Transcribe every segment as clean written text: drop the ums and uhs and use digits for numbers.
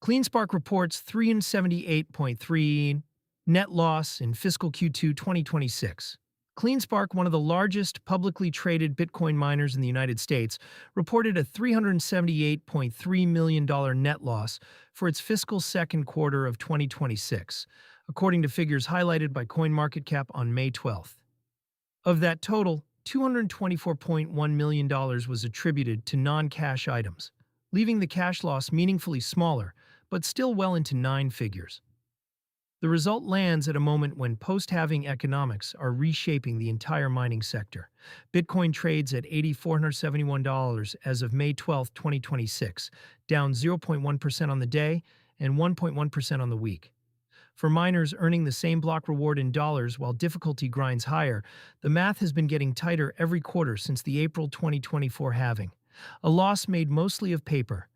CleanSpark reports 378.3 net loss in fiscal Q2 2026. CleanSpark, one of the largest publicly traded Bitcoin miners in the United States, reported a $378.3 million net loss for its fiscal second quarter of 2026, according to figures highlighted by CoinMarketCap on May 12th. Of that total, $224.1 million was attributed to non-cash items, leaving the cash loss meaningfully smaller, but still well into nine figures. The result lands at a moment when post-halving economics are reshaping the entire mining sector. Bitcoin trades at $8,471 as of May 12, 2026, down 0.1% on the day and 1.1% on the week. For miners earning the same block reward in dollars while difficulty grinds higher, the math has been getting tighter every quarter since the April 2024 halving. A loss made mostly of paper.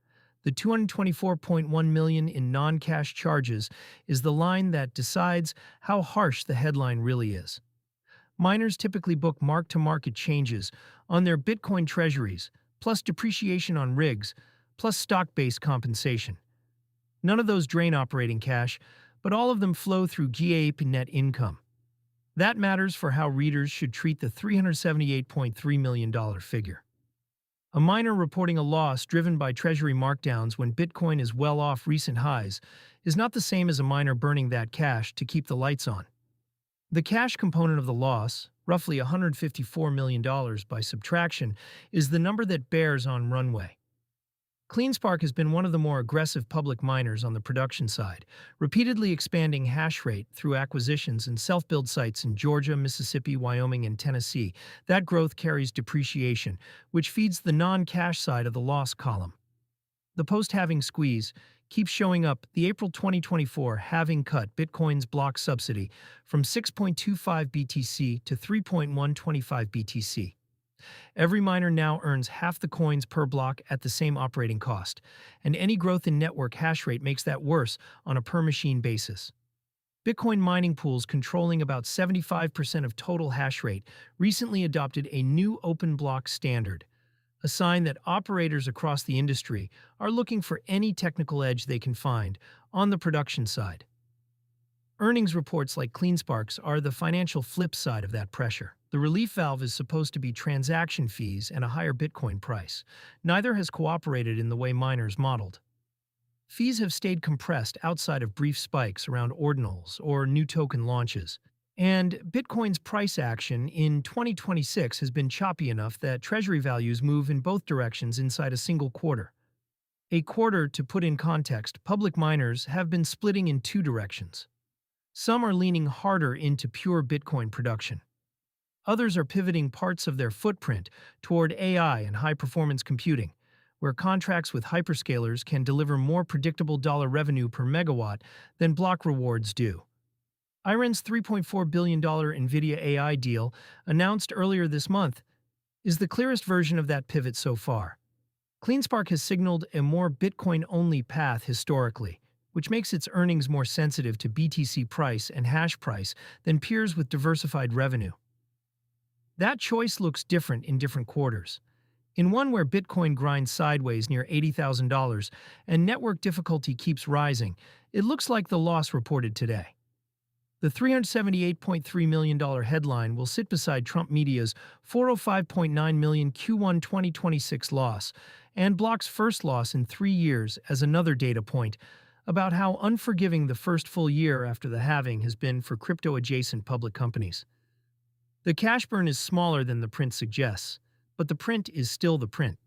The $224.1 million in non-cash charges is the line that decides how harsh the headline really is. Miners typically book mark-to-market changes on their Bitcoin treasuries, plus depreciation on rigs, plus stock-based compensation. None of those drain operating cash, but all of them flow through GAAP net income. That matters for how readers should treat the $378.3 million figure. A miner reporting a loss driven by treasury markdowns when Bitcoin is well off recent highs is not the same as a miner burning that cash to keep the lights on. The cash component of the loss, roughly $154 million by subtraction, is the number that bears on runway. CleanSpark has been one of the more aggressive public miners on the production side, repeatedly expanding hash rate through acquisitions and self-build sites in Georgia, Mississippi, Wyoming, and Tennessee. That growth carries depreciation, which feeds the non-cash side of the loss column. The post-halving squeeze keeps showing up. The April 2024 halving cut Bitcoin's block subsidy from 6.25 BTC to 3.125 BTC. Every miner now earns half the coins per block at the same operating cost, and any growth in network hash rate makes that worse on a per-machine basis. Bitcoin mining pools controlling about 75% of total hash rate recently adopted a new open block standard, a sign that operators across the industry are looking for any technical edge they can find on the production side. Earnings reports like CleanSpark's are the financial flip side of that pressure. The relief valve is supposed to be transaction fees and a higher Bitcoin price. Neither has cooperated in the way miners modeled. Fees have stayed compressed outside of brief spikes around ordinals or new token launches. And Bitcoin's price action in 2026 has been choppy enough that treasury values move in both directions inside a single quarter. A quarter, to put in context, public miners have been splitting in two directions. Some are leaning harder into pure Bitcoin production. Others are pivoting parts of their footprint toward AI and high-performance computing, where contracts with hyperscalers can deliver more predictable dollar revenue per megawatt than block rewards do. IREN's $3.4 billion NVIDIA AI deal, announced earlier this month, is the clearest version of that pivot so far. CleanSpark has signaled a more Bitcoin-only path historically, which makes its earnings more sensitive to BTC price and hash price than peers with diversified revenue. That choice looks different in different quarters. In one where Bitcoin grinds sideways near $80,000 and network difficulty keeps rising, it looks like the loss reported today. The $378.3 million headline will sit beside Trump Media's $405.9 million Q1 2026 loss and Block's first loss in 3 years as another data point about how unforgiving the first full year after the halving has been for crypto-adjacent public companies. The cash burn is smaller than the print suggests, but the print is still the print.